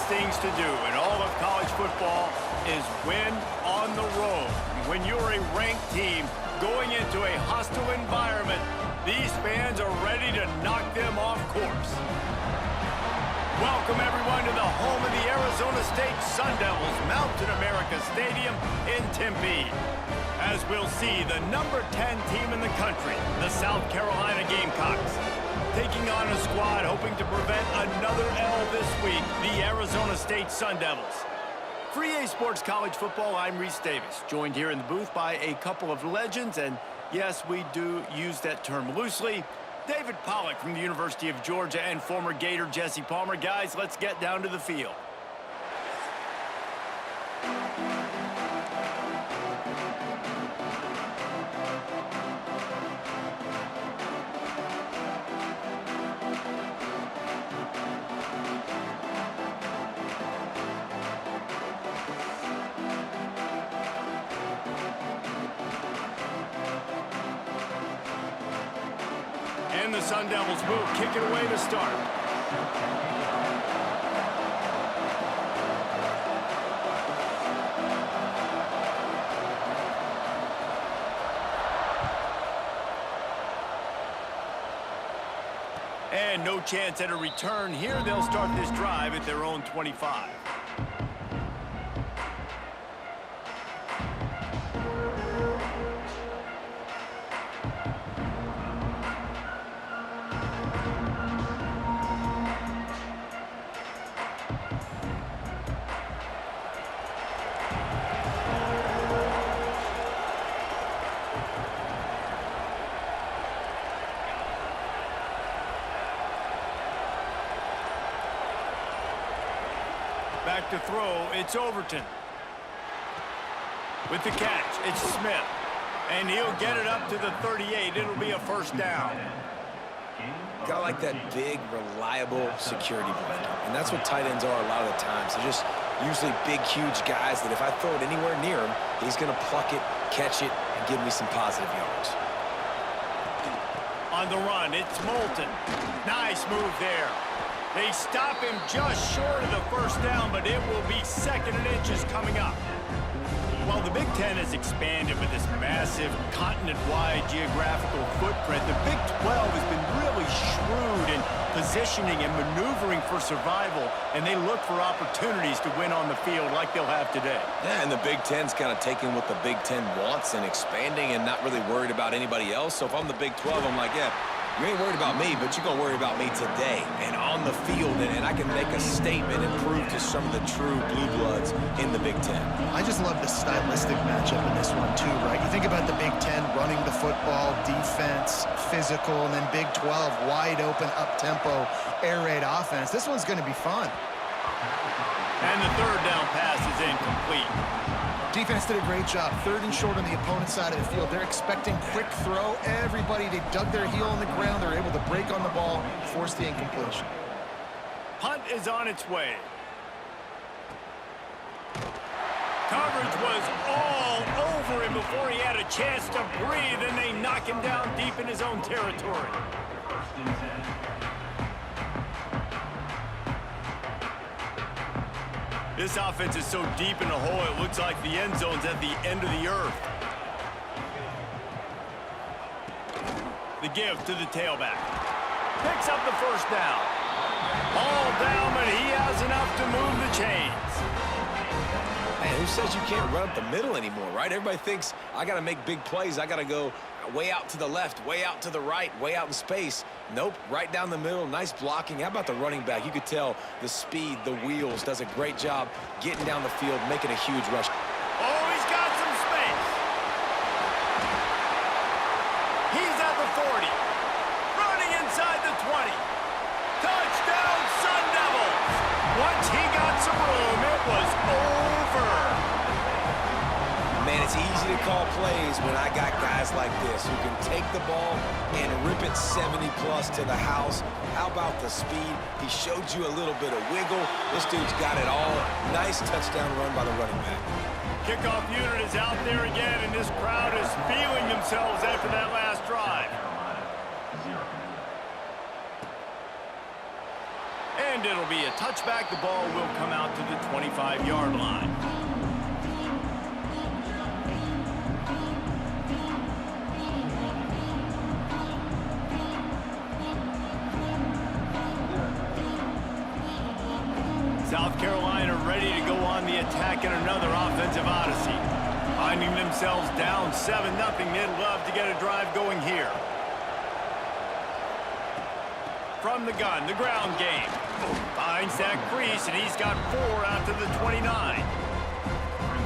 things to do in all of college football is win on the road. When you're a ranked team going into a hostile environment, these fans are ready to knock them off course. Welcome, everyone, to the home of the Arizona State Sun Devils, Mountain America Stadium in Tempe. As we'll see, the number 10 team in the country, the South Carolina Gamecocks, taking on a squad hoping to prevent another L this week, the Arizona State Sun Devils. For EA Sports College Football, I'm Reese Davis, joined here in the booth by a couple of legends, and yes, we do use that term loosely. David Pollack from the University of Georgia and former Gator Jesse Palmer. Guys, let's get down to the field. And the Sun Devils move, kick it away to start. And no chance at a return here. They'll start this drive at their own 25. Back to throw, it's Overton. With the catch, it's Smith. And he'll get it up to the 38. It'll be a first down. Got like that big, reliable security blanket. And that's what tight ends are a lot of the times. They're just usually big, huge guys that if I throw it anywhere near him, he's going to pluck it, catch it, and give me some positive yards. On the run, it's Moulton. Nice move there. They stop him just short of the first down, but it will be second and inches coming up. While the Big Ten has expanded with this massive continent-wide geographical footprint, the Big 12 has been really shrewd in positioning and maneuvering for survival, and they look for opportunities to win on the field like they'll have today. Yeah, and the Big Ten's kind of taking what the Big Ten wants and expanding and not really worried about anybody else. So if I'm the Big 12, I'm like, yeah, you ain't worried about me, but you're going to worry about me today and on the field, and I can make a statement and prove to some of the true blue bloods in the Big Ten. I just love the stylistic matchup in this one, too, right? You think about the Big Ten running the football, defense, physical, and then Big 12, wide open, up-tempo, air raid offense. This one's going to be fun. And the third down pass is incomplete. Defense did a great job. Third and short on the opponent's side of the field. They're expecting quick throw. Everybody, they dug their heel on the ground. They're able to break on the ball, force the incompletion. Punt is on its way. Coverage was all over him before he had a chance to breathe, and they knock him down deep in his own territory. This offense is so deep in the hole, it looks like the end zone's at the end of the earth. The give to the tailback. Picks up the first down. All down, but he has enough to move the chains. Man, who says you can't run up the middle anymore, right? Everybody thinks I got to make big plays. I got to go way out to the left, way out to the right, way out in space. Nope, right down the middle, nice blocking. How about the running back? You could tell the speed, the wheels, does a great job getting down the field, making a huge rush. Oh, he's got some space. He's at the 40. Running inside the 20. Touchdown, Sun Devils. Once he got some room, it was over. Man, it's easy to call plays when I got guys like this who can take the ball and rip it 70-plus to the house. How about the speed? He showed you a little bit of wiggle. This dude's got it all. Nice touchdown run by the running back. Kickoff unit is out there again, and this crowd is feeling themselves after that last drive. And it'll be a touchback. The ball will come out 25-yard line. South Carolina ready to go on the attack in another offensive odyssey. Finding themselves down 7-0, they'd love to get a drive going here. From the gun, the ground game. Finds that crease, and he's got 4 out to the 29.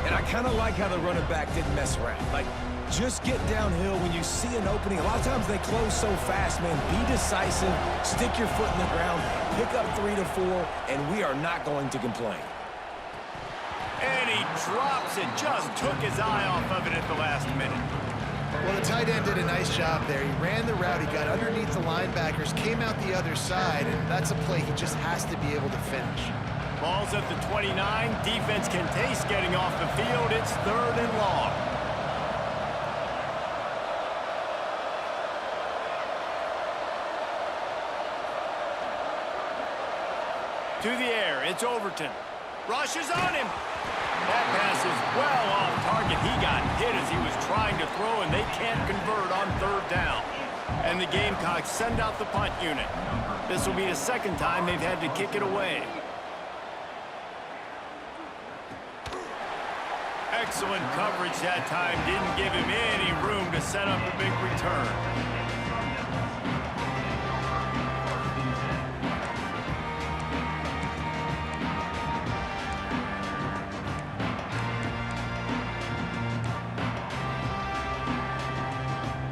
And I kind of like how the running back didn't mess around. Like, just get downhill when you see an opening. A lot of times they close so fast, man. Be decisive, stick your foot in the ground, pick up 3 to 4, and we are not going to complain. And he drops it, just took his eye off of it at the last minute. Well, the tight end did a nice job there. He ran the route, he got underneath the linebackers, came out the other side, and that's a play he just has to be able to finish. Ball's at the 29. Defense can taste getting off the field. It's 3rd and long. To the air, it's Overton. Rushes on him. That pass is well off target. He got hit as he was trying to throw, and they can't convert on 3rd down. And the Gamecocks send out the punt unit. This will be the 2nd time they've had to kick it away. Excellent coverage that time. Didn't give him any room to set up a big return.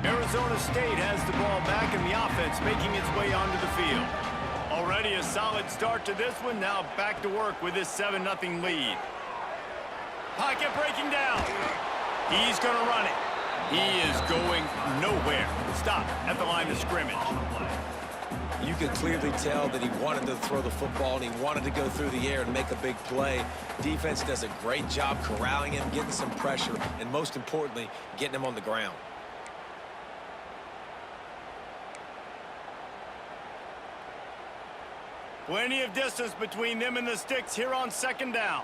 Arizona State has the ball back, and the offense making its way onto the field. Already a solid start to this one. Now back to work with this 7-0 lead. Pocket breaking down. He's going to run it. He is going nowhere. Stop at the line of scrimmage. You could clearly tell that he wanted to throw the football and he wanted to go through the air and make a big play. Defense does a great job corralling him, getting some pressure, and most importantly, getting him on the ground. Plenty of distance between them and the sticks here on 2nd down.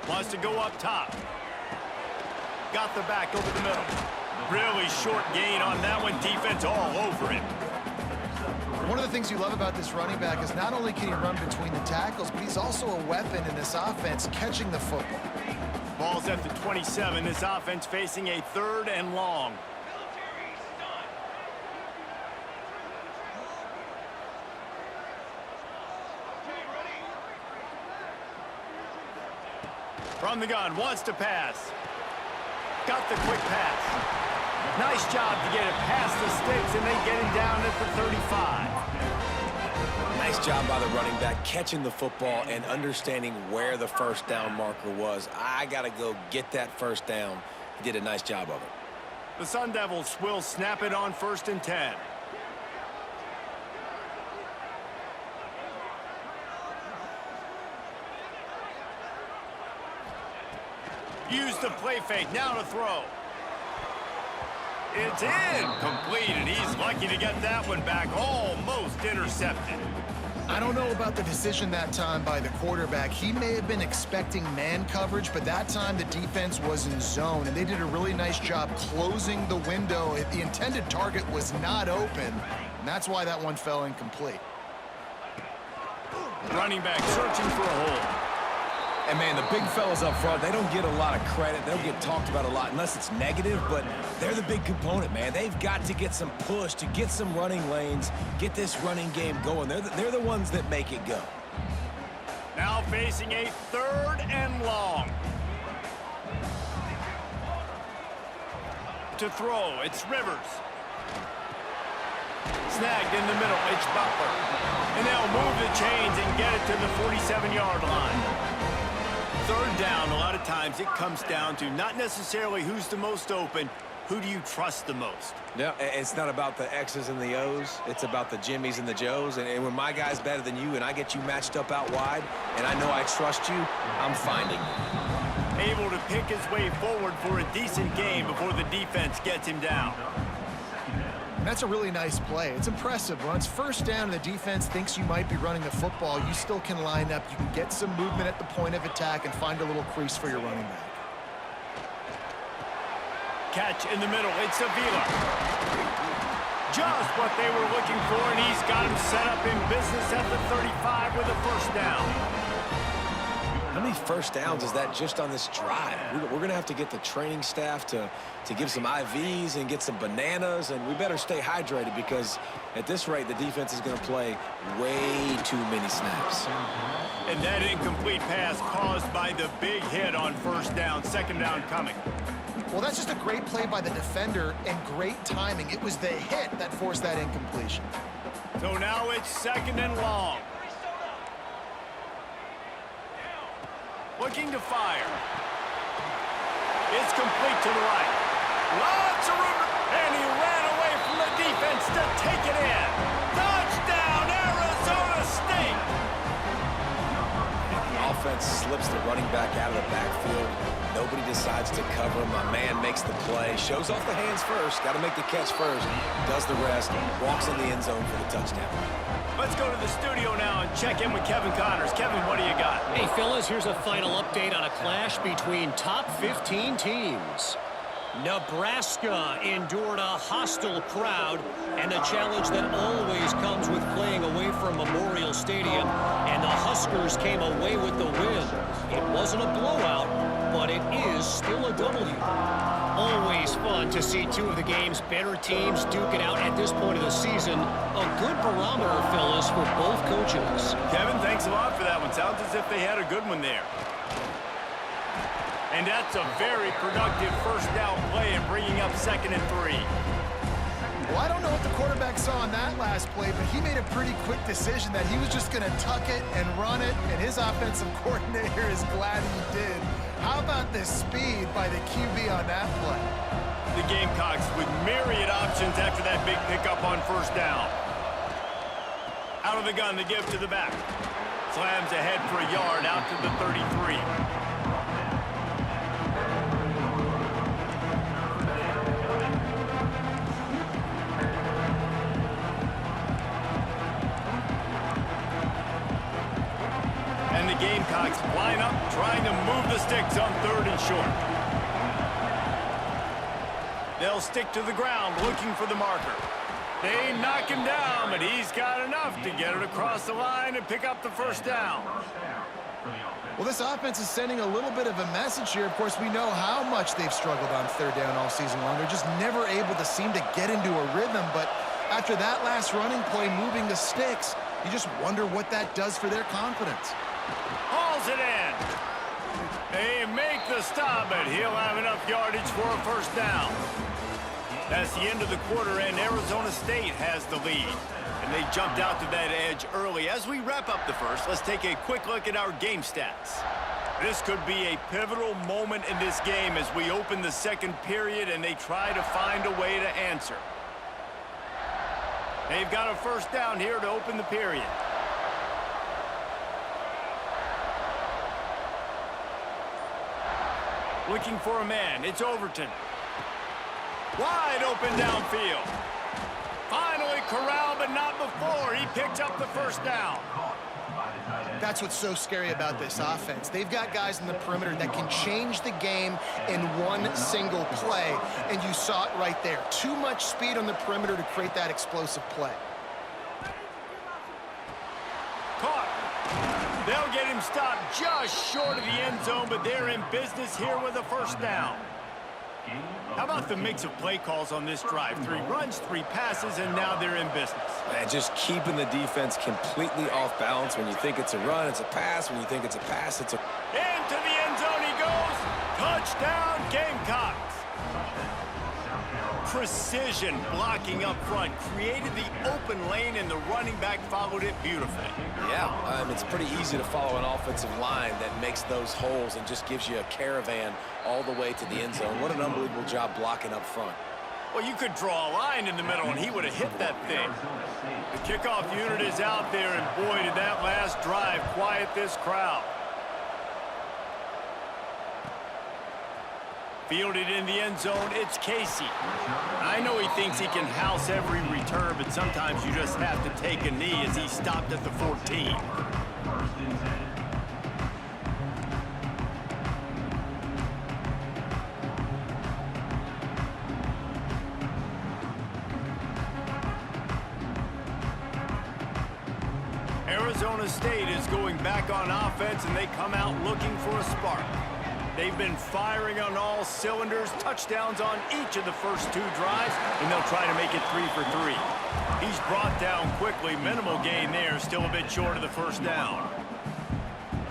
Wants to go up top. Got the back over the middle. Really short gain on that one. Defense all over him. One of the things you love about this running back is not only can he run between the tackles, but he's also a weapon in this offense catching the football. Ball's at the 27. This offense facing a 3rd and long. From the gun, wants to pass. Got the quick pass. Nice job to get it past the sticks, and they get him down at the 35. Nice job by the running back, catching the football and understanding where the 1st down marker was. I got to go get that 1st down. He did a nice job of it. The Sun Devils will snap it on 1st and 10. Use the play fake, now to throw. It's in, completed. He's lucky to get that one back, almost intercepted. I don't know about the decision that time by the quarterback. He may have been expecting man coverage, but that time the defense was in zone, and they did a really nice job closing the window. The intended target was not open, and that's why that one fell incomplete. Running back searching for a hole. And, man, the big fellas up front, they don't get a lot of credit. They don't get talked about a lot unless it's negative, but they're the big component, man. They've got to get some push, to get some running lanes, get this running game going. They're the ones that make it go. Now facing a 3rd and long. To throw, it's Rivers. Snagged in the middle, it's Butler. And they'll move the chains and get it to the 47-yard line. 3rd down, a lot of times it comes down to not necessarily who's the most open, who do you trust the most? Yeah, it's not about the X's and the O's. It's about the Jimmys and the Joes. And when my guy's better than you and I get you matched up out wide and I know I trust you, I'm finding you. Able to pick his way forward for a decent game before the defense gets him down. that's a really nice play. It's impressive. When it's first down and the defense thinks you might be running the football, you still can line up. You can get some movement at the point of attack and find a little crease for your running back. Catch in the middle. It's Avila. Just what they were looking for, and he's got him set up in business at the 35 with a first down. How many first downs is that just on this drive? We're going to have to get the training staff to give some IVs and get some bananas, and we better stay hydrated because at this rate, the defense is going to play way too many snaps. And that incomplete pass caused by the big hit on first down, second down coming. Well, that's just a great play by the defender and great timing. It was the hit that forced that incompletion. So now it's second and long. Looking to fire. It's complete to the right. Lots of room, and he ran away from the defense to take it in. Touchdown, Arizona State! The offense slips the running back out of the backfield. Nobody decides to cover him. My man makes the play, shows off the hands first, got to make the catch first, does the rest, walks in the end zone for the touchdown. Let's go to the studio now and check in with Kevin Connors. Kevin, what do you got? Hey, fellas, here's a final update on a clash between top 15 teams. Nebraska endured a hostile crowd and the challenge that always comes with playing away from Memorial Stadium, and the Huskers came away with the win. It wasn't a blowout, but it is still a W. Always fun to see two of the game's better teams duke it out at this point of the season. A good barometer, fellas, for both coaches. Kevin, thanks a lot for that one. Sounds as if they had a good one there. And that's a very productive first down play and bringing up 2nd and 3. Well, I don't know what the quarterback saw on that last play, but he made a pretty quick decision that he was just going to tuck it and run it, and his offensive coordinator is glad he did. How about the speed by the QB on that play? The Gamecocks with myriad options after that big pickup on first down. Out of the gun, the give to the back. Slams ahead for a yard out to the 33. And the Gamecocks line up, trying to move the sticks on 3rd and short. They'll stick to the ground, looking for the marker. They knock him down, but he's got enough to get it across the line and pick up the first down. Well, this offense is sending a little bit of a message here. Of course, we know how much they've struggled on 3rd down all season long. They're just never able to seem to get into a rhythm, but after that last running play moving the sticks, you just wonder what that does for their confidence. Hauls it in. They make the stop, but he'll have enough yardage for a first down. That's the end of the quarter, and Arizona State has the lead. And they jumped out to that edge early. As we wrap up the first, let's take a quick look at our game stats. This could be a pivotal moment in this game as we open the second period and they try to find a way to answer. They've got a first down here to open the period. Looking for a man. It's Overton. Wide open downfield. Finally corralled, but not before. He picked up the first down. That's what's so scary about this offense. They've got guys in the perimeter that can change the game in one single play, and you saw it right there. Too much speed on the perimeter to create that explosive play. Caught. They'll get him stopped just short of the end zone, but they're in business here with a first down. How about the mix of play calls on this drive? 3 runs, 3 passes, and now they're in business. Man, just keeping the defense completely off balance. When you think it's a run, it's a pass. When you think it's a pass, it's a... Into the end zone he goes. Touchdown, Gamecocks. Precision blocking up front created the open lane, and the running back followed it beautifully. Yeah, it's pretty easy to follow an offensive line that makes those holes and just gives you a caravan all the way to the end zone. What an unbelievable job blocking up front. Well, you could draw a line in the middle, and he would have hit that thing. The kickoff unit is out there, and boy, did that last drive quiet this crowd. Fielded in the end zone, it's Casey. I know he thinks he can house every return, but sometimes you just have to take a knee as he stopped at the 14. Arizona State is going back on offense, and they come out looking for a spark. They've been firing on all cylinders, touchdowns on each of the first 2 drives, and they'll try to make it 3 for 3. He's brought down quickly, minimal gain there, still a bit short of the first down.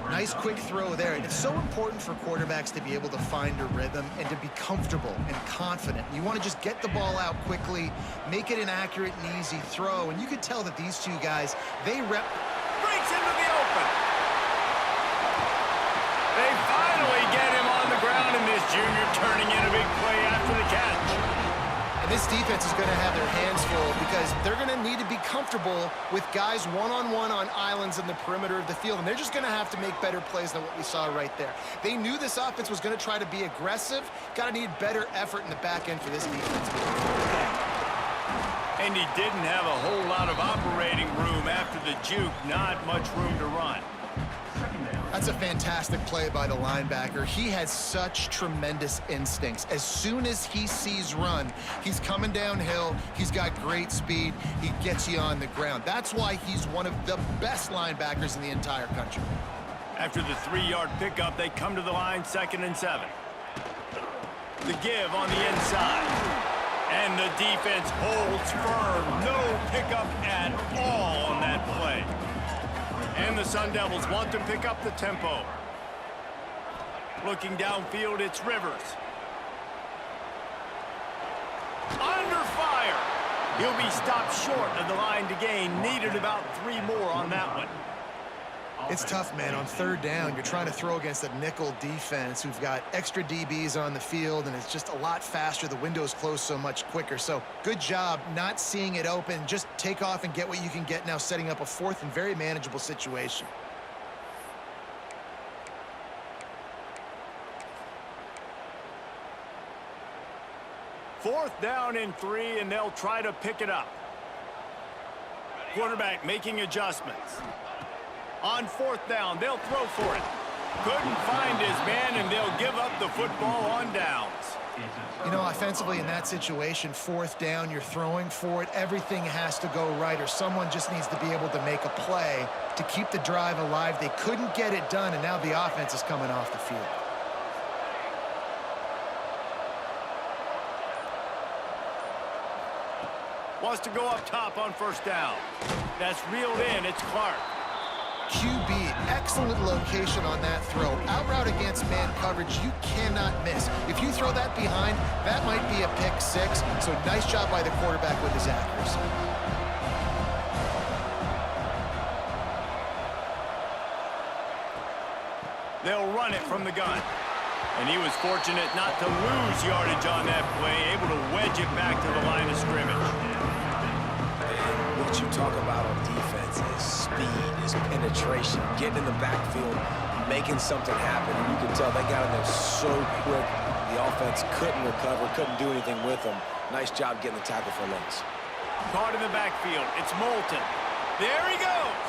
Nice quick throw there. It's so important for quarterbacks to be able to find a rhythm and to be comfortable and confident. You want to just get the ball out quickly, make it an accurate and easy throw, and you could tell that these 2 guys, they breaks into the open. They finally get him on the ground, and this junior turning in a big play after the catch. And this defense is going to have their hands full because they're going to need to be comfortable with guys one-on-one on islands in the perimeter of the field, and they're just going to have to make better plays than what we saw right there. They knew this offense was going to try to be aggressive. Got to need better effort in the back end for this defense. And he didn't have a whole lot of operating room after the juke, not much room to run. That's a fantastic play by the linebacker. He has such tremendous instincts. As soon as he sees run, he's coming downhill. He's got great speed. He gets you on the ground. That's why he's one of the best linebackers in the entire country. After the 3-yard pickup, they come to the line, 2nd and 7. The give on the inside. And the defense holds firm. No pickup at all on that play. And the Sun Devils want to pick up the tempo. Looking downfield, it's Rivers. Under fire. He'll be stopped short of the line to gain. Needed about 3 more on that one. It's tough, man. On 3rd down, you're trying to throw against a nickel defense who've got extra DBs on the field, and it's just a lot faster. The window's closed so much quicker. So good job not seeing it open. Just take off and get what you can get now, setting up a 4th and very manageable situation. Fourth down and 3, and they'll try to pick it up. Quarterback making adjustments. On 4th down, they'll throw for it. Couldn't find his man, and they'll give up the football on downs. You know, offensively in that situation, 4th down, you're throwing for it. Everything has to go right, or someone just needs to be able to make a play to keep the drive alive. They couldn't get it done, and now the offense is coming off the field. Wants to go up top on 1st down. That's reeled in. It's Clark. QB, excellent location on that throw. Out route against man coverage, you cannot miss. If you throw that behind, that might be a pick 6. So nice job by the quarterback with his accuracy. They'll run it from the gun. And he was fortunate not to lose yardage on that play, able to wedge it back to the line of scrimmage. What you talk about on defense is speed, is penetration, getting in the backfield, making something happen. And you can tell they got in there so quick. The offense couldn't recover, couldn't do anything with them. Nice job getting the tackle for loss. Caught in the backfield. It's Moulton. There he goes.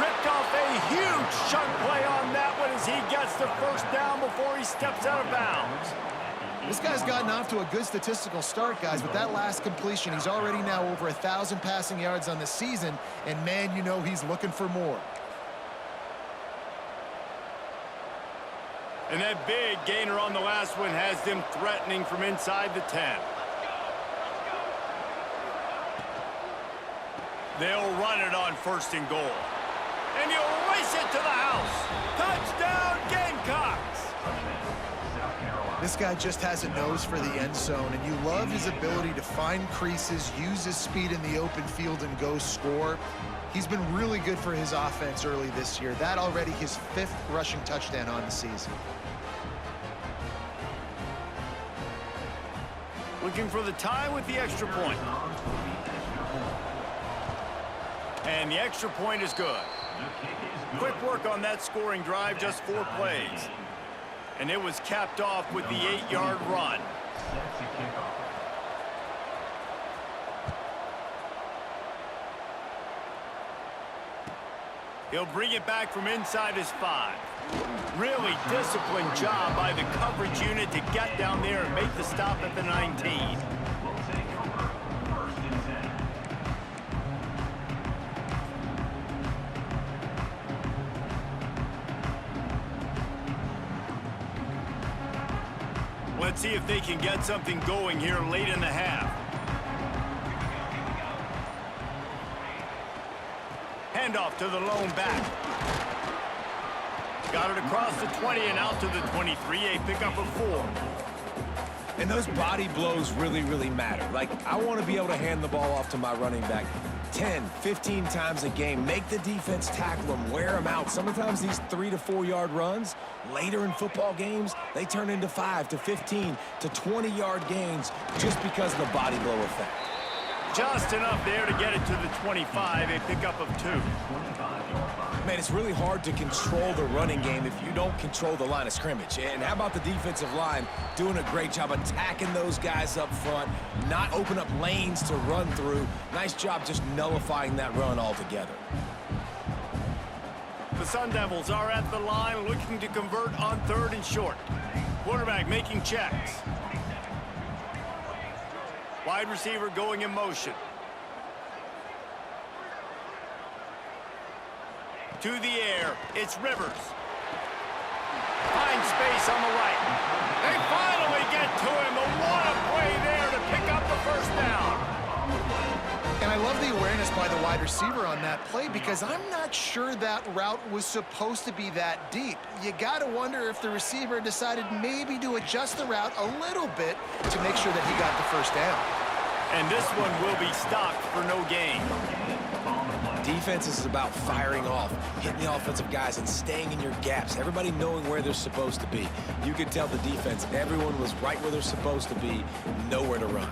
Ripped off a huge chunk play on that one as he gets the 1st down before he steps out of bounds. This guy's gotten off to a good statistical start, guys. With that last completion, he's already now over 1,000 passing yards on the season, and man, you know he's looking for more. And that big gainer on the last one has them threatening from inside the 10. They'll run it on 1st and goal. And he'll race it to the house. Touchdown, Gamecocks! This guy just has a nose for the end zone, and you love his ability to find creases, use his speed in the open field, and go score. He's been really good for his offense early this year. That already his 5th rushing touchdown on the season. Looking for the tie with the extra point. And the extra point is good. Quick work on that scoring drive, just 4 plays. And it was capped off with the 8-yard run. He'll bring it back from inside his 5. Really disciplined job by the coverage unit to get down there and make the stop at the 19. Let's see if they can get something going here late in the half. Handoff to the lone back. Got it across the 20 and out to the 23, a pickup of 4. And those body blows really, really matter. Like, I want to be able to hand the ball off to my running back 10, 15 times a game. Make the defense tackle them, wear them out. Sometimes these 3 to 4 yard runs, later in football games, they turn into 5 to 15 to 20 yard gains just because of the body blow effect. Just enough there to get it to the 25, a pickup of 2. Man, it's really hard to control the running game if you don't control the line of scrimmage. And how about the defensive line doing a great job attacking those guys up front, not open up lanes to run through. Nice job just nullifying that run altogether. The Sun Devils are at the line looking to convert on 3rd and short. Quarterback making checks. Wide receiver going in motion. To the air, it's Rivers. Finds space on the right. They finally get to him. What a play there to pick up the first down. And I love the awareness by the wide receiver on that play because I'm not sure that route was supposed to be that deep. You got to wonder if the receiver decided maybe to adjust the route a little bit to make sure that he got the first down. And this one will be stopped for no gain. Defense is about firing off, hitting the offensive guys, and staying in your gaps. Everybody knowing where they're supposed to be. You could tell the defense, everyone was right where they're supposed to be, nowhere to run.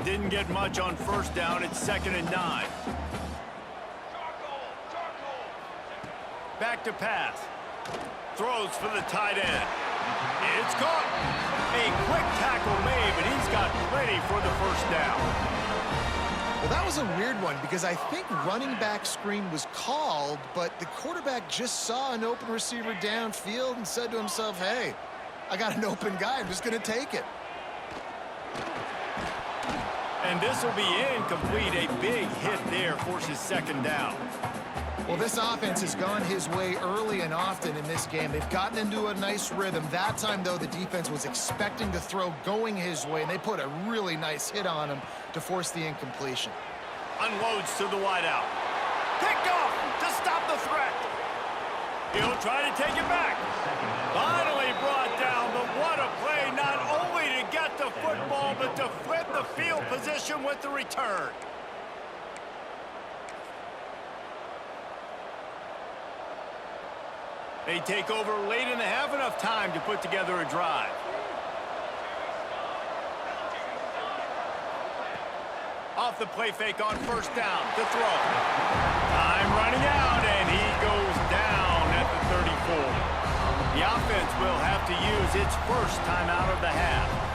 Didn't get much on first down. It's 2nd and 9. Back to pass. Throws for the tight end. It's caught. A quick tackle made, but he's got plenty for the first down. Well, that was a weird one because I think running back screen was called, but the quarterback just saw an open receiver downfield and said to himself, hey, I got an open guy. I'm just going to take it. And this will be incomplete. A big hit there forces 2nd down. Well, this offense has gone his way early and often in this game. They've gotten into a nice rhythm. That time, though, the defense was expecting to throw going his way, and they put a really nice hit on him to force the incompletion. Unloads to the wideout. Picked off to stop the threat. He'll try to take it back. Finally brought down, but what a play, not only to get the football, but to flip the field position with the return. They take over late in the half, enough time to put together a drive. Off the play fake on first down to throw. Time running out, and he goes down at the 34. The offense will have to use its first timeout of the half.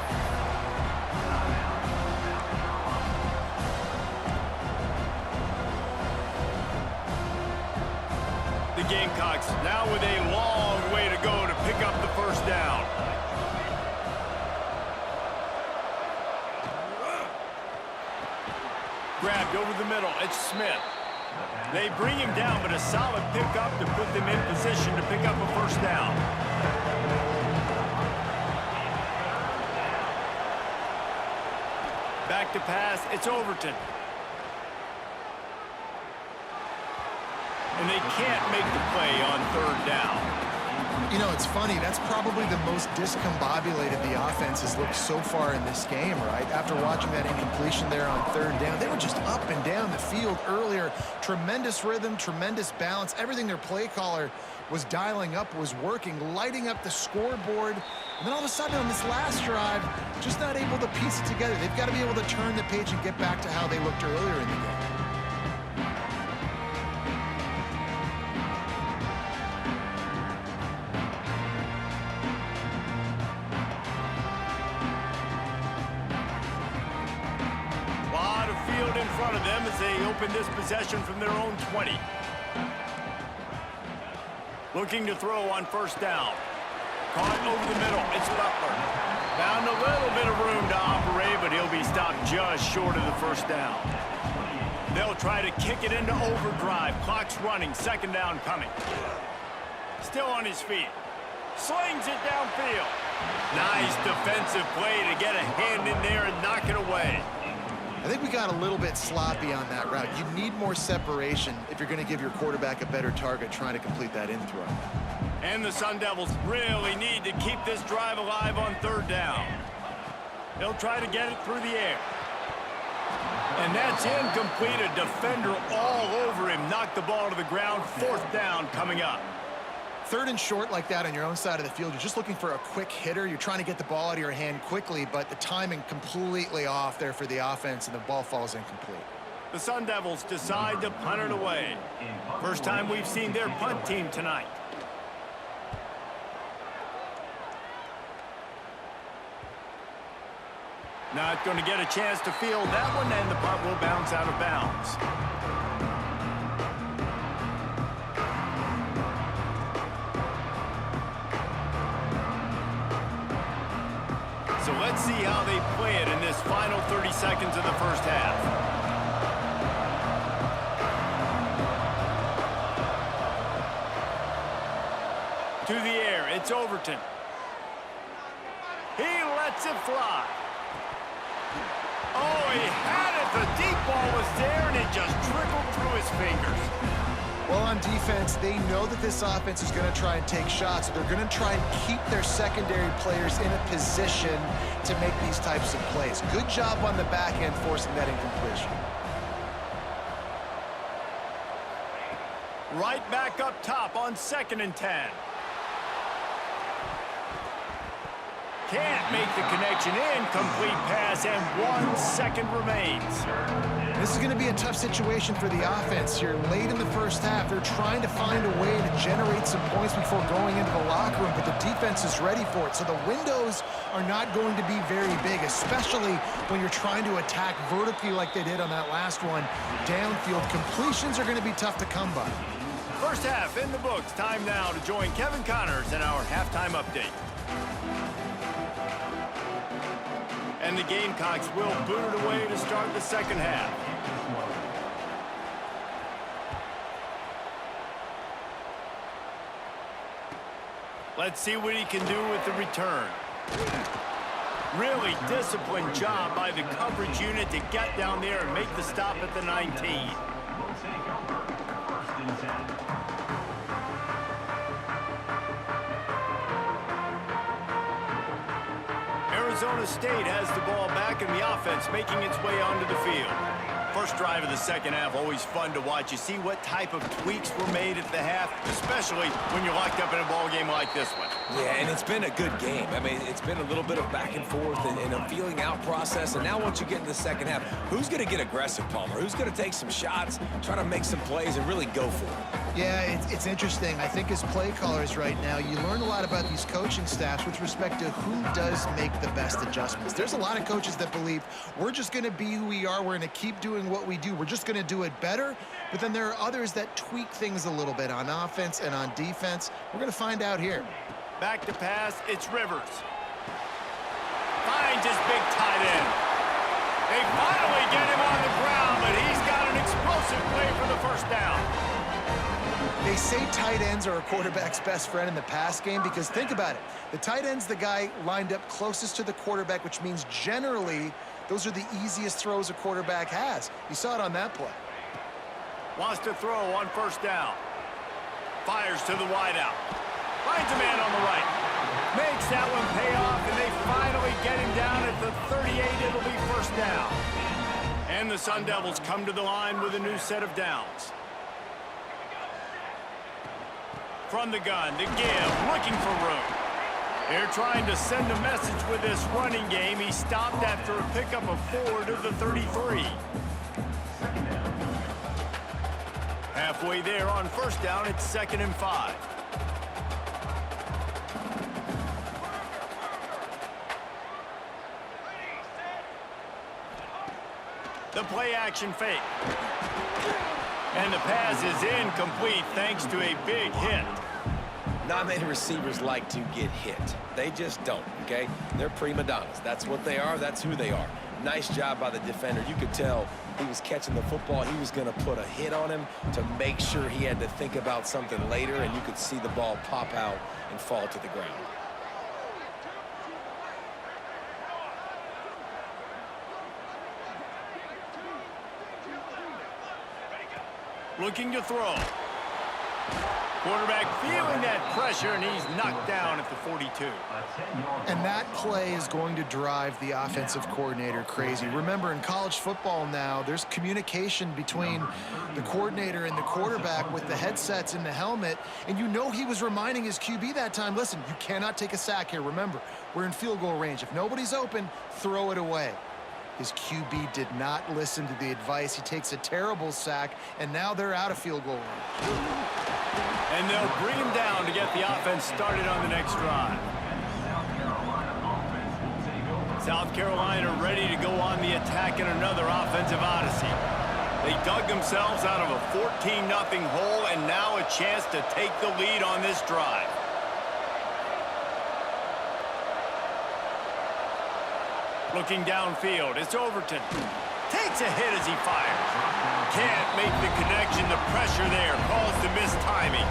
The Gamecocks now with a long way to go to pick up the first down. Grabbed over the middle. It's Smith. They bring him down, but a solid pickup to put them in position to pick up a first down. Back to pass. It's Overton. And they can't make the play on 3rd down. You know, it's funny. That's probably the most discombobulated the offense has looked so far in this game, right? After watching that incompletion there on 3rd down, they were just up and down the field earlier. Tremendous rhythm, tremendous balance. Everything their play caller was dialing up was working, lighting up the scoreboard. And then all of a sudden on this last drive, just not able to piece it together. They've got to be able to turn the page and get back to how they looked earlier in the game. as they open this possession from their own 20. Looking to throw on first down. Caught over the middle. It's Butler. Found a little bit of room to operate, but he'll be stopped just short of the first down. They'll try to kick it into overdrive. Clock's running. Second down coming. Still on his feet. Slings it downfield. Nice defensive play to get a hand in there and knock it away. I think we got a little bit sloppy on that route. You need more separation if you're going to give your quarterback a better target trying to complete that in throw. And the Sun Devils really need to keep this drive alive on third down. They'll try to get it through the air. And that's incomplete. A defender all over him. Knocked the ball to the ground. Fourth down coming up. Third and short like that on your own side of the field, you're just looking for a quick hitter. You're trying to get the ball out of your hand quickly, but the timing completely off there for the offense, and the ball falls incomplete. The Sun Devils decide to punt it away. First time we've seen their punt team tonight. Not going to get a chance to field that one, and the punt will bounce out of bounds. So let's see how they play it in this final 30 seconds of the first half. To the air, it's Overton. He lets it fly. Oh, he had it. The deep ball was there, and it just trickled through his fingers. Well, on defense, they know that this offense is going to try and take shots. So they're going to try and keep their secondary players in a position to make these types of plays. Good job on the back end forcing that incompletion. Right back up top on 2nd and 10. Can't make the connection. Incomplete pass, and 1 second remains. This is going to be a tough situation for the offense here. Late in the first half, they're trying to find a way to generate some points before going into the locker room, but the defense is ready for it. So the windows are not going to be very big, especially when you're trying to attack vertically like they did on that last one. Downfield completions are going to be tough to come by. First half in the books. Time now to join Kevin Connors in our halftime update. And the Gamecocks will boot it away to start the second half. Let's see what he can do with the return. Really disciplined job by the coverage unit to get down there and make the stop at the 19. Arizona State has the ball back, and the offense making its way onto the field. First drive of the second half, always fun to watch. You see what type of tweaks were made at the half, especially when you're locked up in a ball game like this one. Yeah, and it's been a good game. I mean, it's been a little bit of back and forth and a feeling out process. And now once you get in the second half, who's going to get aggressive, Palmer? Who's going to take some shots, try to make some plays, and really go for it? Yeah, it's interesting. I think as play callers right now, you learn a lot about these coaching staffs with respect to who does make the best adjustments. There's a lot of coaches that believe we're just going to be who we are. We're going to keep doing what we do. We're just going to do it better. But then there are others that tweak things a little bit on offense and on defense. We're going to find out here. Back to pass, it's Rivers. Finds his big tight end. They finally get him on the ground, but he's got an explosive play for the first down. They say tight ends are a quarterback's best friend in the pass game because think about it. The tight end's the guy lined up closest to the quarterback, which means generally those are the easiest throws a quarterback has. You saw it on that play. Wants to throw on first down. Fires to the wideout. Finds a man on the right. Makes that one pay off, and they finally get him down at the 38. It'll be first down. And the Sun Devils come to the line with a new set of downs. From the gun, the give, looking for room. They're trying to send a message with this running game. He stopped after a pickup of 4 to the 33. Halfway there on first down, it's 2nd and 5. The play-action fake. And the pass is incomplete thanks to a big hit. Not many receivers like to get hit. They just don't, okay? They're prima donnas. That's what they are. That's who they are. Nice job by the defender. You could tell he was catching the football. He was going to put a hit on him to make sure he had to think about something later, and you could see the ball pop out and fall to the ground. Looking to throw. Quarterback feeling that pressure, and he's knocked down at the 42. And that play is going to drive the offensive coordinator crazy. Remember, in college football now, there's communication between the coordinator and the quarterback with the headsets in the helmet, and you know he was reminding his QB that time, listen, you cannot take a sack here. Remember, we're in field goal range. If nobody's open, throw it away. His QB did not listen to the advice. He takes a terrible sack, and now they're out of field goal range. And they'll bring him down to get the offense started on the next drive. South Carolina ready to go on the attack in another offensive odyssey. They dug themselves out of a 14-0 hole, and now a chance to take the lead on this drive. Looking downfield, it's Overton. Takes a hit as he fires. Can't make the connection. The pressure there caused the missed timing.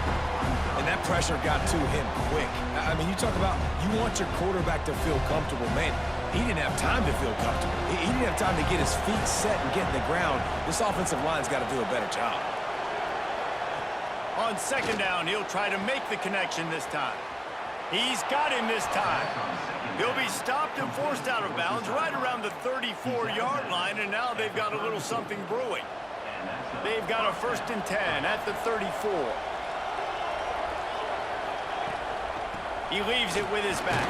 And that pressure got to him quick. I mean, you talk about you want your quarterback to feel comfortable. Man, he didn't have time to feel comfortable. He didn't have time to get his feet set and get in the ground. This offensive line's got to do a better job. On second down, he'll try to make the connection this time. He's got him this time. He'll be stopped and forced out of bounds right around the 34-yard line, and now they've got a little something brewing. They've got a 1st and 10 at the 34. He leaves it with his back.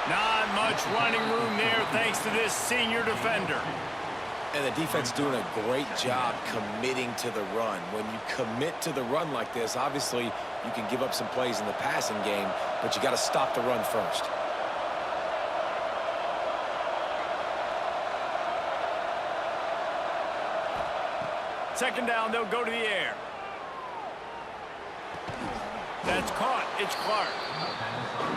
Not much running room there thanks to this senior defender. And the defense doing a great job committing to the run. When you commit to the run like this, obviously you can give up some plays in the passing game, but you got to stop the run first. Second down, they'll go to the air. That's caught. It's Clark.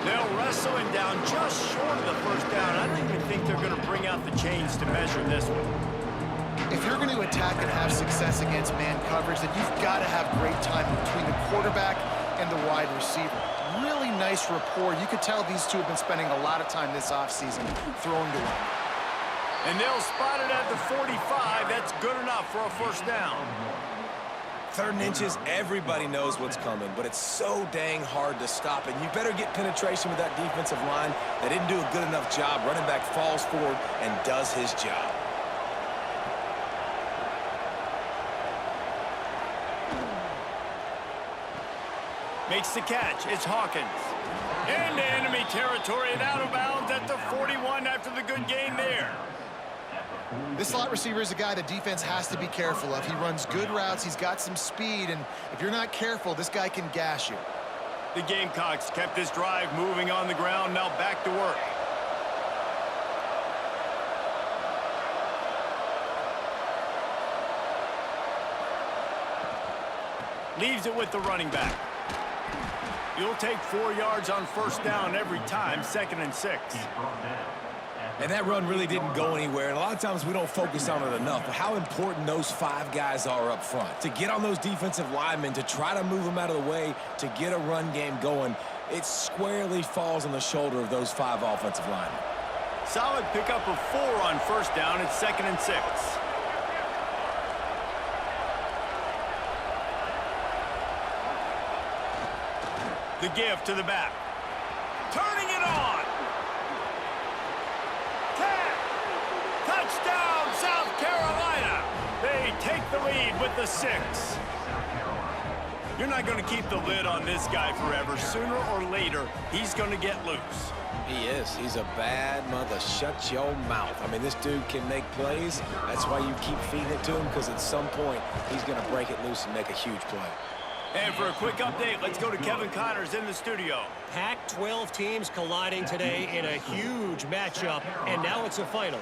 They'll wrestle him down just short of the 1st down. I don't even think they're going to bring out the chains to measure this one. If you're going to attack and have success against man coverage, then you've got to have great time between the quarterback and the wide receiver. Really nice rapport. You could tell these two have been spending a lot of time this offseason throwing to one. And they'll spot it at the 45. That's good enough for a 1st down. 3rd and inches, everybody knows what's coming, but it's so dang hard to stop. And you better get penetration with that defensive line. They didn't do a good enough job. Running back falls forward and does his job. Makes the catch. It's Hawkins. Into enemy territory and out of bounds at the 41 after the good gain there. This slot receiver is a guy the defense has to be careful of. He runs good routes. He's got some speed, and if you're not careful, this guy can gash you. The Gamecocks kept this drive moving on the ground. Now back to work. Leaves it with the running back. You'll take 4 yards on 1st down every time, 2nd and 6. And that run really didn't go anywhere, and a lot of times we don't focus on it enough, but how important those 5 guys are up front. To get on those defensive linemen, to try to move them out of the way, to get a run game going, it squarely falls on the shoulder of those 5 offensive linemen. Solid pickup of 4 on 1st down. It's 2nd and 6. The give to the back. Turning it on. Touchdown, South Carolina. They take the lead with the 6. You're not going to keep the lid on this guy forever. Sooner or later, he's going to get loose. He is. He's a bad mother. Shut your mouth. I mean, this dude can make plays. That's why you keep feeding it to him, because at some point, he's going to break it loose and make a huge play. And for a quick update, let's go to Kevin Connors in the studio. Pac-12 teams colliding today in a huge matchup, and now it's a final.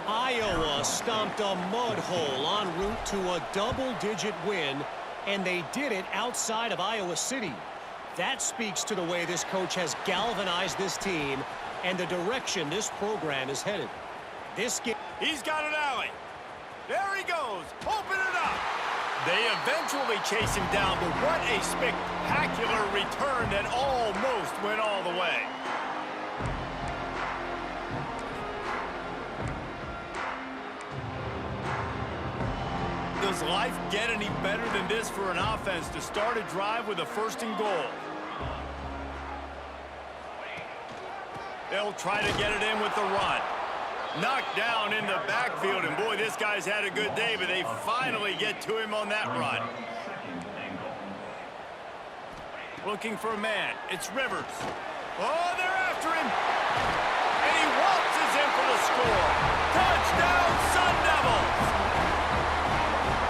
Iowa stomped a mud hole en route to a double-digit win, and they did it outside of Iowa City. That speaks to the way this coach has galvanized this team and the direction this program is headed. This game... He's got an alley. There he goes. Open it up. They eventually chase him down, but what a spectacular return that almost went all the way. Does life get any better than this for an offense to start a drive with a 1st and goal? They'll try to get it in with the run. Knocked down in the backfield, and boy, this guy's had a good day, but they finally get to him on that run. Looking for a man. It's Rivers. Oh, they're after him. And he waltzes in for the score. Touchdown, Sun Devils!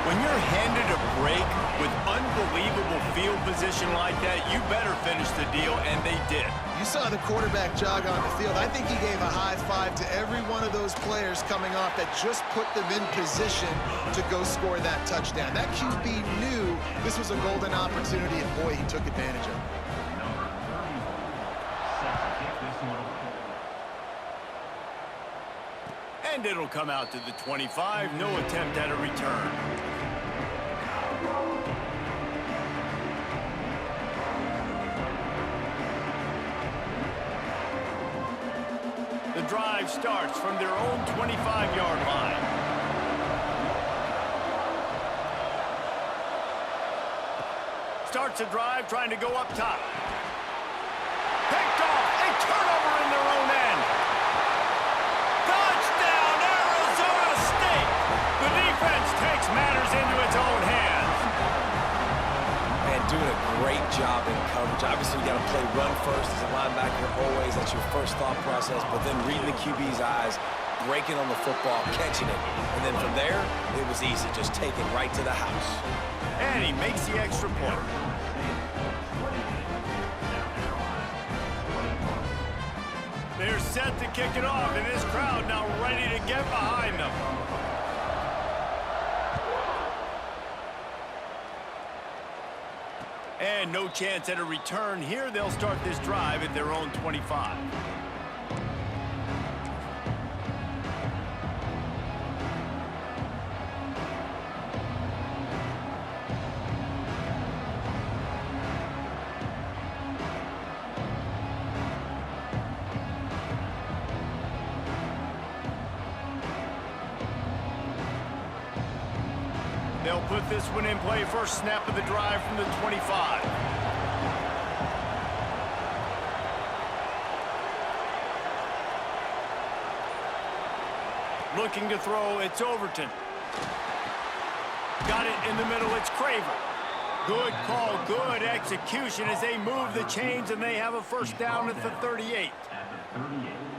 When you're handed a break with unbelievable field position like that, you better finish the deal, and they did. You saw the quarterback jog on the field. I think he gave a high five to every one of those players coming off that just put them in position to go score that touchdown. That QB knew this was a golden opportunity, and boy, he took advantage of it. And it'll come out to the 25. No attempt at a return. The drive starts from their own 25-yard line. Starts a drive trying to go up top. Picked off. A turnover in their own end. Touchdown, Arizona State. The defense takes matters into its own hands. Man, doing a great job in coverage. Obviously, you got to play run first as a linebacker always. That's your first thought process. But then reading the QB's eyes, breaking on the football, catching it. And then from there, it was easy. Just take it right to the house. And he makes the extra point. They're set to kick it off, and this crowd now ready to get behind them. And no chance at a return here. They'll start this drive at their own 25. They'll put this one in play. First snap of the drive from the 25. Looking to throw, it's Overton. Got it in the middle, it's Craver. Good call, good execution as they move the chains, and they have a first down at the 38.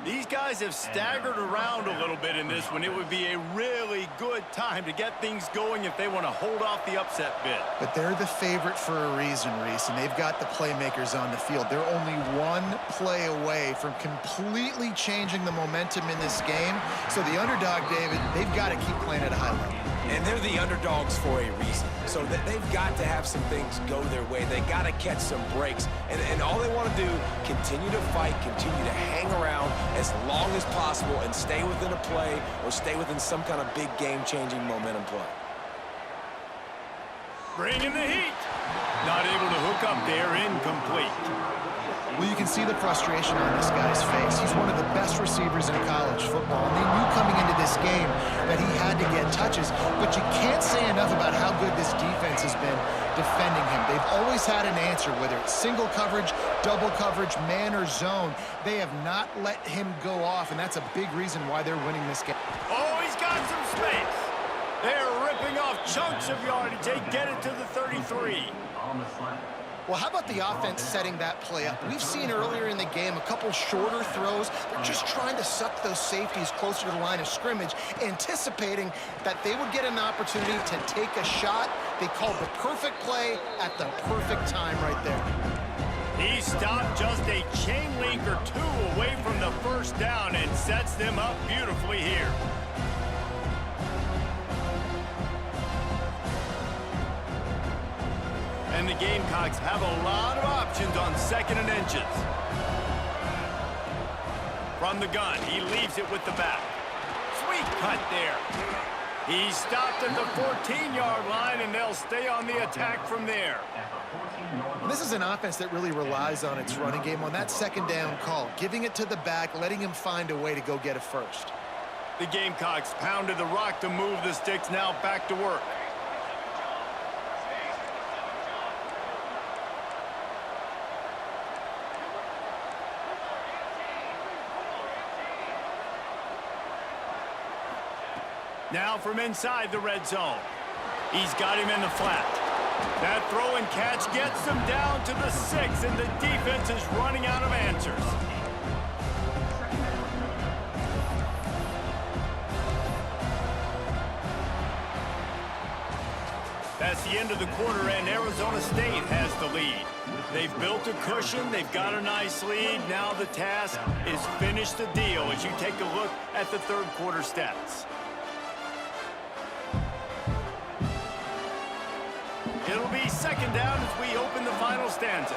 These guys have staggered around a little bit in this one. It would be a really good time to get things going if they want to hold off the upset bid. But they're the favorite for a reason, Reese, and they've got the playmakers on the field. They're only one play away from completely changing the momentum in this game. So the underdog, David, they've got to keep playing at a high level. And they're the underdogs for a reason. So that they've got to have some things go their way. They got to catch some breaks. And all they want to do, continue to fight, continue to hang around as long as possible and stay within a play or stay within some kind of big game-changing momentum play. Bringing the heat. Not able to hook up there, incomplete. Well, you can see the frustration on this guy's face. He's one of the best receivers in college football, and they knew coming into this game that he had to get touches, but you can't say enough about how good this defense has been defending him. They've always had an answer, whether it's single coverage, double coverage, man or zone. They have not let him go off, and that's a big reason why they're winning this game. Oh, he's got some space. They're ripping off chunks of yardage. They get it to the 33. Well, how about the offense setting that play up? We've seen earlier in the game a couple shorter throws. They're just trying to suck those safeties closer to the line of scrimmage, anticipating that they would get an opportunity to take a shot. They called the perfect play at the perfect time right there. He stopped just a chain link or two away from the first down and sets them up beautifully here. And the Gamecocks have a lot of options on 2nd and inches. From the gun, he leaves it with the back. Sweet cut there. He stopped at the 14-yard line, and they'll stay on the attack from there. This is an offense that really relies on its running game on that 2nd down call, giving it to the back, letting him find a way to go get a first. The Gamecocks pounded the rock to move the sticks, now back to work. Now from inside the red zone. He's got him in the flat. That throw and catch gets them down to the 6, and the defense is running out of answers. That's the end of the quarter, and Arizona State has the lead. They've built a cushion. They've got a nice lead. Now the task is finish the deal as you take a look at the third quarter stats. It'll be 2nd down as we open the final stanza.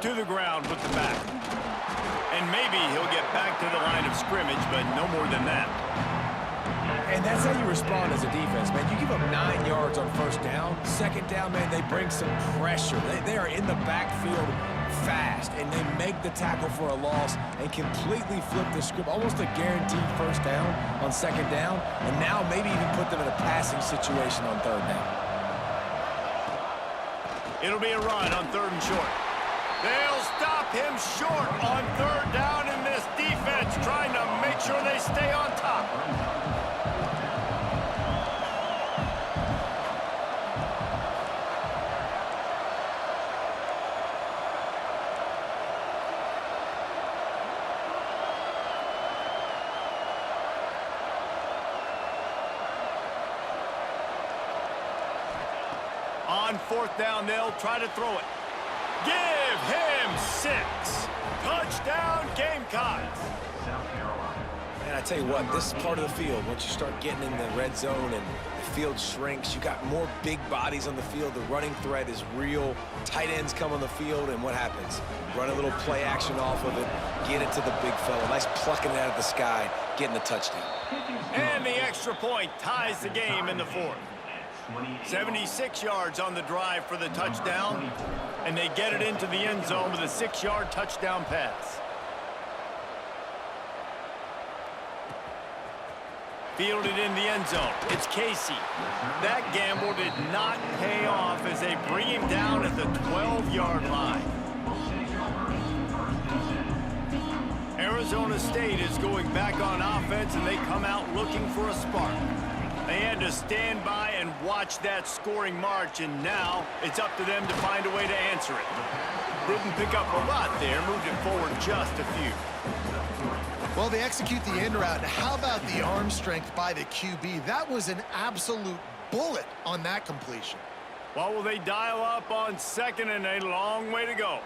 To the ground with the back. And maybe he'll get back to the line of scrimmage, but no more than that. And that's how you respond as a defense, man. You give up 9 yards on 1st down. 2nd down, man, they bring some pressure. They are in the backfield fast, and they make the tackle for a loss and completely flip the script. Almost a guaranteed 1st down on 2nd down, and now maybe even put them in a passing situation on 3rd down. It'll be a run on 3rd and short. They'll stop him short on 3rd down, and this defense trying to make sure they stay on top. On 4th down, they'll try to throw it. Give him 6. Touchdown, Gamecocks. And I tell you what, this part of the field, once you start getting in the red zone and the field shrinks, you got more big bodies on the field. The running threat is real. Tight ends come on the field, and what happens? Run a little play action off of it, get it to the big fella. Nice plucking it out of the sky, getting the touchdown. And the extra point ties the game in the 4th. 76 yards on the drive for the touchdown, and they get it into the end zone with a 6-yard touchdown pass. Fielded in the end zone. It's Casey. That gamble did not pay off as they bring him down at the 12-yard line. Arizona State is going back on offense, and they come out looking for a spark. They had to stand by and watch that scoring march, and now it's up to them to find a way to answer it. Didn't pick up a lot there, moved it forward just a few. Well, they execute the end route. How about the arm strength by the QB? That was an absolute bullet on that completion. Well, will they dial up on 2nd and a long way to go?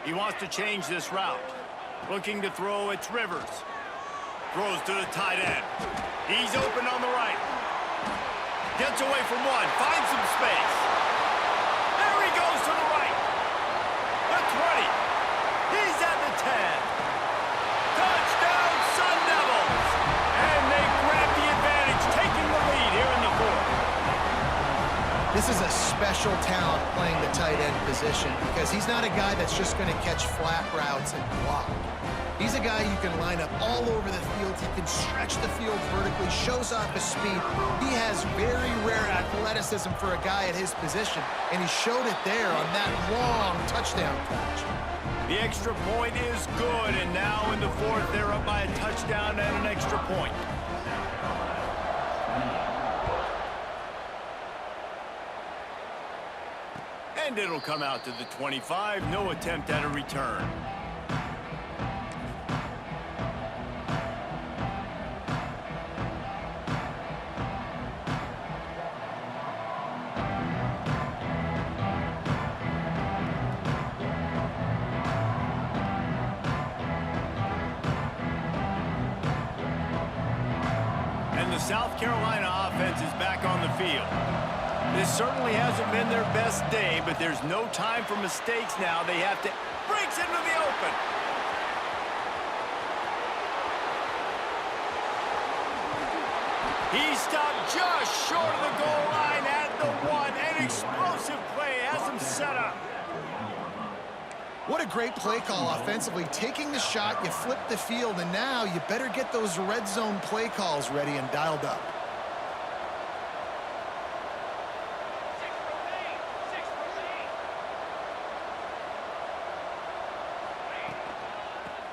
He wants to change this route. Looking to throw, it's Rivers. Throws to the tight end. He's open on the right. Gets away from one. Finds some space. There he goes to the right. The 20. He's at the 10. Touchdown, Sun Devils. And they grab the advantage, taking the lead here in the 4th. This is a special talent playing the tight end position because he's not a guy that's just going to catch flat routes and block. He's a guy you can line up all over the field. He can stretch the field vertically, shows off his speed. He has very rare athleticism for a guy at his position, and he showed it there on that long touchdown catch. The extra point is good, and now in the fourth, they're up by a touchdown and an extra point. And it'll come out to the 25. No attempt at a return. And the South Carolina offense is back on the field. This certainly hasn't been their best day, but there's no time for mistakes now. They have to... Breaks into the open. He stopped just short of the goal line at the one. An explosive play has him set up. What a great play call offensively. Taking the shot, you flip the field, and now you better get those red zone play calls ready and dialed up.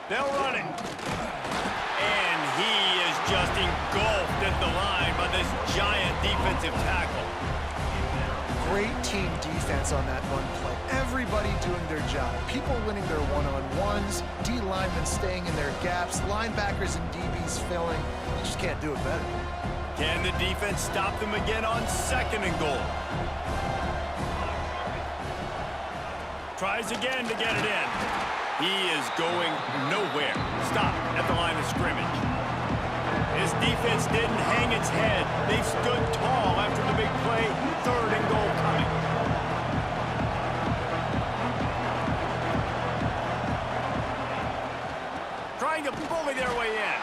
They'll run it. And he is just engulfed at the line by this giant defensive tackle. Great team defense on that one play. Everybody doing their job. People winning their one-on-ones, D linemen staying in their gaps, linebackers and DBs filling. You just can't do it better. Can the defense stop them again on 2nd and goal? Tries again to get it in. He is going nowhere. Stop at the line of scrimmage. His defense didn't hang its head. They stood tall after the big play. 3rd and goal coming. Trying to bully their way in.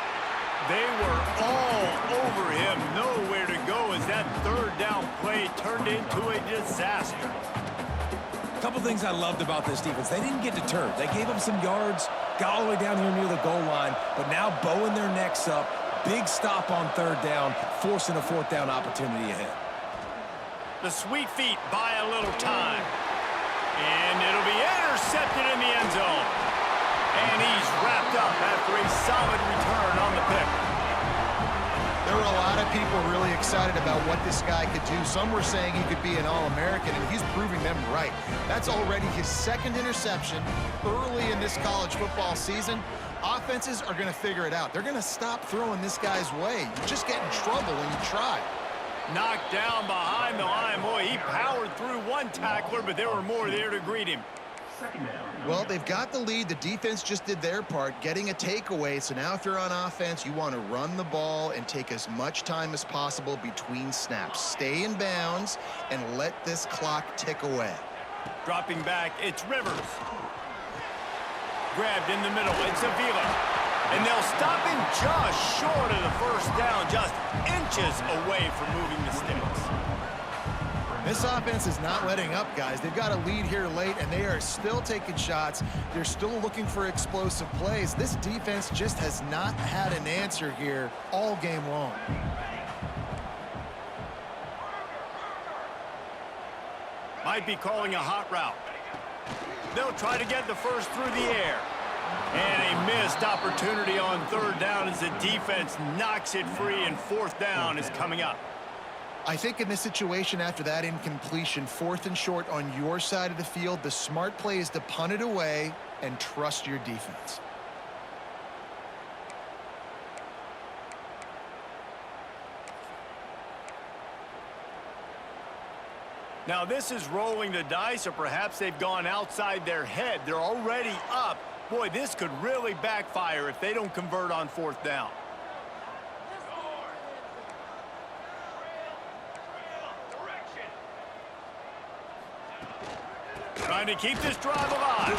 They were all over him. Nowhere to go as that 3rd down play turned into a disaster. Couple things I loved about this defense. They didn't get deterred. They gave up some yards, got all the way down here near the goal line, but now bowing their necks up. Big stop on 3rd down, forcing a 4th down opportunity ahead. The sweet feet buy a little time. And it'll be intercepted in the end zone. And he's wrapped up after a solid return on the pick. There were a lot of people really excited about what this guy could do. Some were saying he could be an All-American, and he's proving them right. That's already his 2nd interception early in this college football season. Offenses are going to figure it out. They're going to stop throwing this guy's way. You just get in trouble when you try. Knocked down behind the line. Boy, he powered through one tackler, but there were more there to greet him. Well, they've got the lead. The defense just did their part, getting a takeaway. So now if you're on offense, you want to run the ball and take as much time as possible between snaps. Stay in bounds and let this clock tick away. Dropping back, it's Rivers. Grabbed in the middle, it's Avila. And they'll stop him just short of the 1st down, just inches away from moving the sticks. This offense is not letting up, guys. They've got a lead here late, and they are still taking shots. They're still looking for explosive plays. This defense just has not had an answer here all game long. Might be calling a hot route. They'll try to get the first through the air. And a missed opportunity on 3rd down as the defense knocks it free, and 4th down is coming up. I think in this situation, after that incompletion, 4th and short on your side of the field, the smart play is to punt it away and trust your defense. Now this is rolling the dice, or perhaps they've gone outside their head. They're already up. Boy, this could really backfire if they don't convert on 4th down. Trying to keep this drive alive.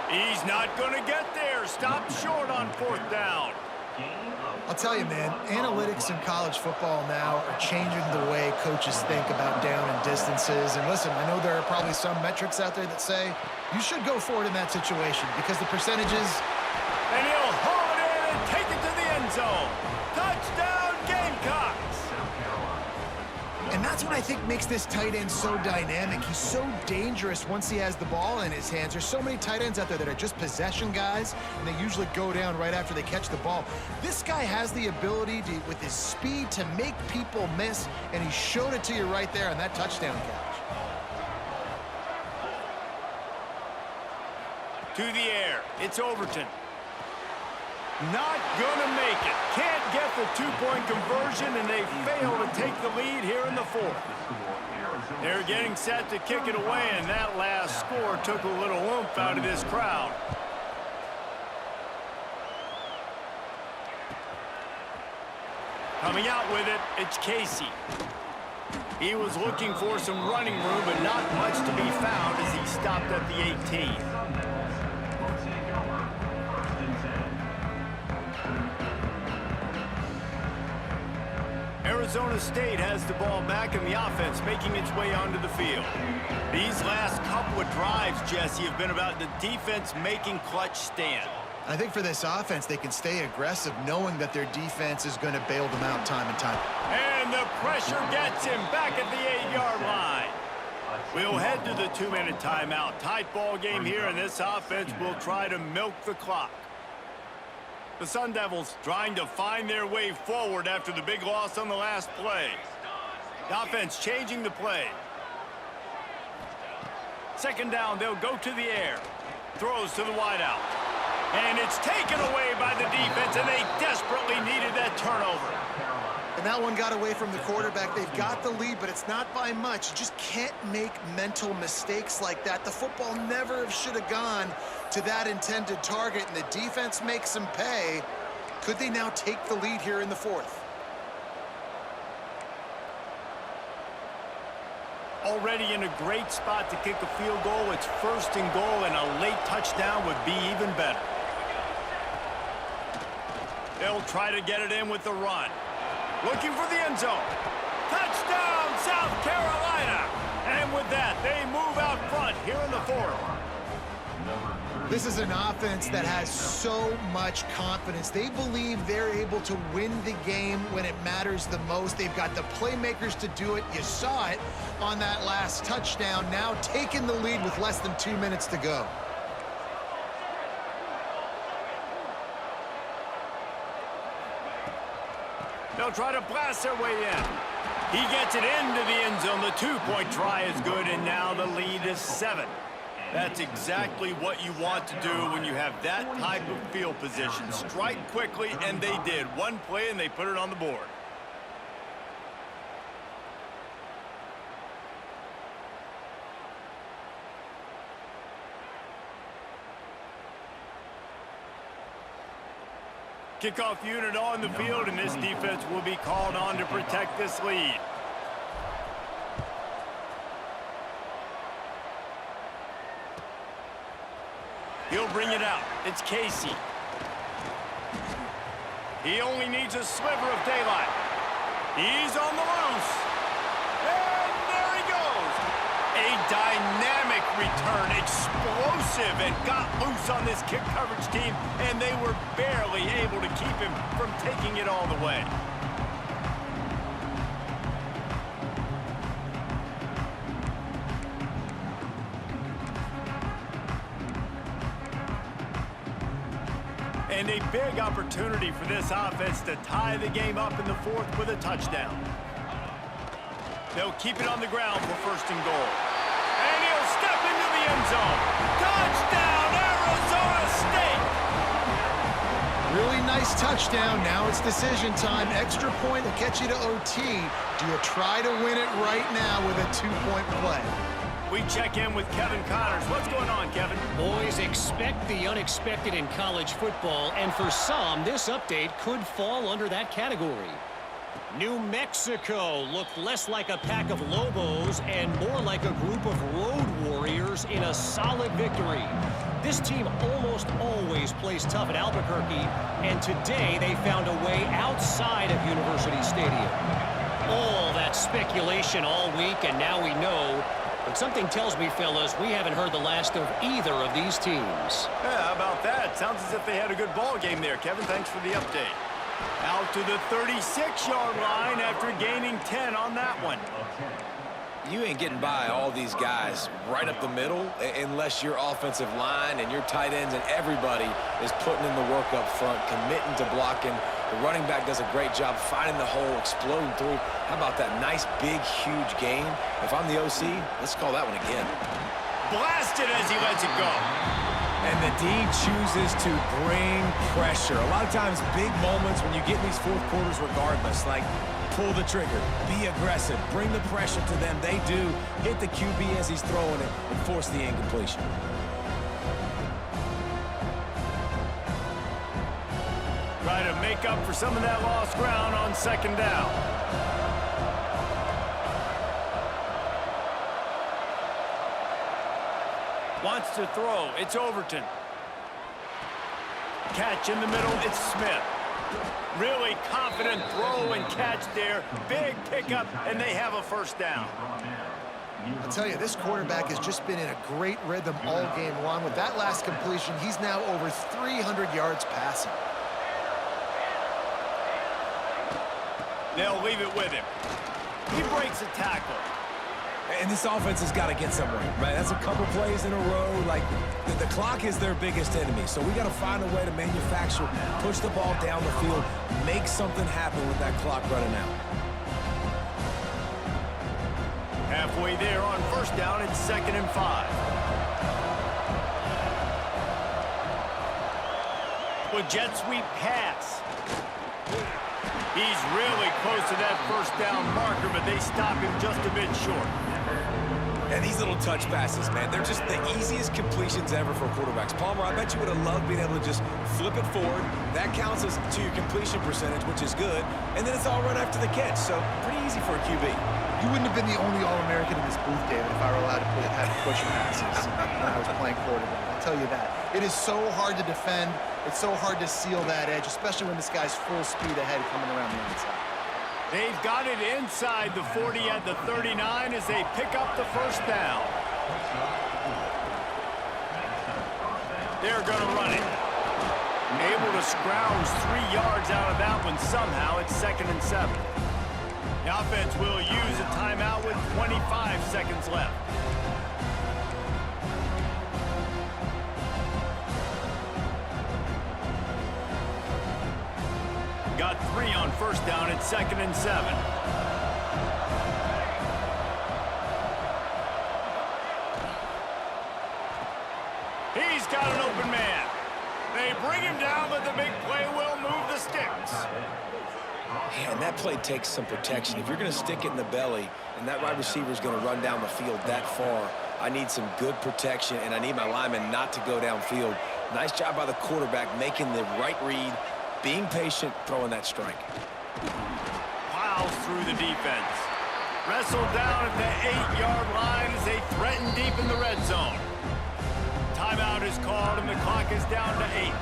He's not going to get there. Stop short on 4th down. I'll tell you, man, analytics in college football now are changing the way coaches think about down and distances. And listen, I know there are probably some metrics out there that say you should go for it in that situation because the percentages... And he'll haul it in and take it to the end zone. Touchdown, Gamecocks! And that's what I think makes this tight end so dynamic. He's so dangerous once he has the ball in his hands. There's so many tight ends out there that are just possession guys, and they usually go down right after they catch the ball. This guy has the ability to, with his speed, to make people miss, and he showed it to you right there on that touchdown catch. To the air, it's Overton. Not gonna make it. Can't get the two-point conversion, and they fail to take the lead here in the fourth. They're getting set to kick it away, and that last score took a little oomph out of this crowd. Coming out with it, it's Casey. He was looking for some running room, but not much to be found as he stopped at the 18. Arizona State has the ball back, and the offense making its way onto the field. These last couple of drives, Jesse, have been about the defense making clutch stand. I think for this offense, they can stay aggressive knowing that their defense is going to bail them out time and time. And the pressure gets him back at the 8-yard line. We'll head to the 2-minute timeout. Tight ball game here, and this offense will try to milk the clock. The Sun Devils trying to find their way forward after the big loss on the last play. The offense changing the play. Second down, they'll go to the air. Throws to the wideout. And it's taken away by the defense, and they desperately needed that turnover. And that one got away from the quarterback. They've got the lead, but it's not by much. You just can't make mental mistakes like that. The football never should have gone to that intended target, and the defense makes them pay. Could they now take the lead here in the fourth? Already in a great spot to kick a field goal. It's first and goal, and a late touchdown would be even better. They'll try to get it in with the run. Looking for the end zone. Touchdown, South Carolina! And with that, they move out front here in the fourth. This is an offense that has so much confidence. They believe they're able to win the game when it matters the most. They've got the playmakers to do it. You saw it on that last touchdown. Now taking the lead with less than 2 minutes to go. They'll try to blast their way in. He gets it into the end zone. The two-point try is good, and now the lead is 7. That's exactly what you want to do when you have that type of field position. Strike quickly, and they did. One play, and they put it on the board. Kickoff unit on the field, and this defense will be called on to protect this lead. He'll bring it out. It's Casey. He only needs a sliver of daylight. He's on the loose. And there he goes. A dynamic return, explosive, and got loose on this kick coverage team, and they were barely able to keep him from taking it all the way. And a big opportunity for this offense to tie the game up in the fourth with a touchdown. They'll keep it on the ground for first and goal. And he'll step into the end zone. Touchdown, Arizona State! Really nice touchdown. Now it's decision time. Extra point will get you to OT. Do you try to win it right now with a 2-point play? We check in with Kevin Connors. What's going on, Kevin? Boys, expect the unexpected in college football, and for some, this update could fall under that category. New Mexico looked less like a pack of Lobos and more like a group of road warriors in a solid victory. This team almost always plays tough at Albuquerque, and today they found a way outside of University Stadium. All that speculation all week, and now we know. But something tells me, fellas, we haven't heard the last of either of these teams. Yeah, how about that? Sounds as if they had a good ball game there, Kevin. Thanks for the update. Out to the 36-yard line after gaining 10 on that one. You ain't getting by all these guys right up the middle unless your offensive line and your tight ends and everybody is putting in the work up front, committing to blocking. The running back does a great job finding the hole, exploding through. How about that nice, big, huge gain? If I'm the OC, let's call that one again. Blasted as he lets it go. And the D chooses to bring pressure. A lot of times, big moments when you get in these fourth quarters regardless, like pull the trigger, be aggressive, bring the pressure to them. They do hit the QB as he's throwing it and force the incompletion. Try to make up for some of that lost ground on second down. Wants to throw. It's Overton. Catch in the middle. It's Smith. Really confident throw and catch there. Big pickup, and they have a first down. I'll tell you, this quarterback has just been in a great rhythm all game long. With that last completion, he's now over 300 yards passing. They'll leave it with him. He breaks a tackle. And this offense has got to get somewhere, right? That's a couple plays in a row. Like, the clock is their biggest enemy. So we got to find a way to manufacture, push the ball down the field, make something happen with that clock running out. Halfway there on first down, it's 2nd and 5. With jet sweep pass. He's really close to that first down marker, but they stop him just a bit short. And these little touch passes, man, they're just the easiest completions ever for quarterbacks. Palmer, I bet you would have loved being able to just flip it forward. That counts as to your completion percentage, which is good. And then it's all run after the catch, so pretty easy for a QB. You wouldn't have been the only All-American in this booth, David, if I were allowed to have push passes when I was playing quarterback. I'll tell you that. It is so hard to defend. It's so hard to seal that edge, especially when this guy's full speed ahead coming around the inside. They've got it inside the 40 at the 39 as they pick up the first down. They're going to run it. Able to scrounge 3 yards out of that one somehow. It's 2nd and 7. The offense will use a timeout with 25 seconds left. Got 3 on first down. It's 2nd and 7. He's got an open man. They bring him down, but the big play will move the sticks. Man, that play takes some protection. If you're going to stick it in the belly and that wide receiver is going to run down the field that far, I need some good protection, and I need my lineman not to go downfield. Nice job by the quarterback making the right read, being patient, throwing that strike. Plows through the defense. Wrestled down at the 8-yard line as they threaten deep in the red zone. Timeout is called, and the clock is down to 8.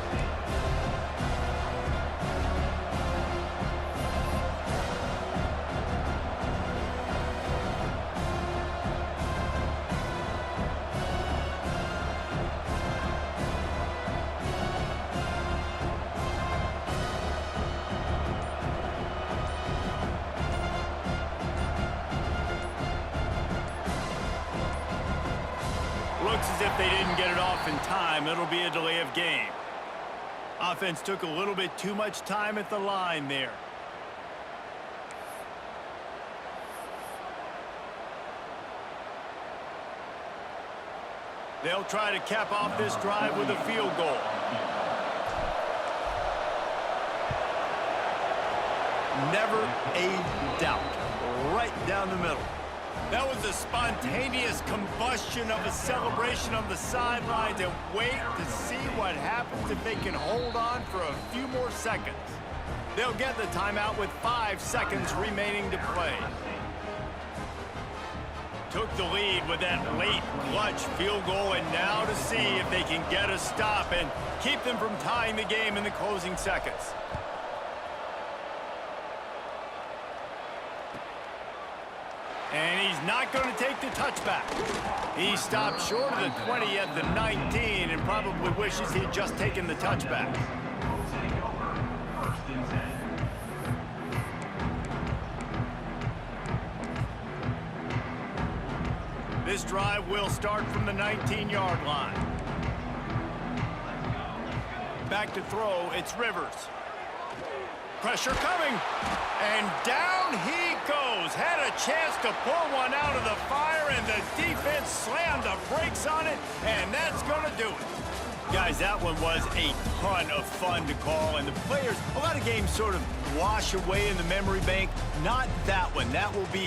Looks as if they didn't get it off in time. It'll be a delay of game. Offense took a little bit too much time at the line there. They'll try to cap off this drive with a field goal. Never a doubt. Right down the middle. That was a spontaneous combustion of a celebration on the sidelines, and wait to see what happens if they can hold on for a few more seconds. They'll get the timeout with 5 seconds remaining to play. Took the lead with that late clutch field goal, and now to see if they can get a stop and keep them from tying the game in the closing seconds. And he's not going to take the touchback. He stopped short of the 20 at the 19 and probably wishes he had just taken the touchback. This drive will start from the 19-yard line. Back to throw, it's Rivers. Pressure coming, and down he goes. Had a chance to pull one out of the fire, and the defense slammed the brakes on it, and that's going to do it. Guys, that one was a ton of fun to call, and the players, a lot of games sort of wash away in the memory bank. Not that one. That will be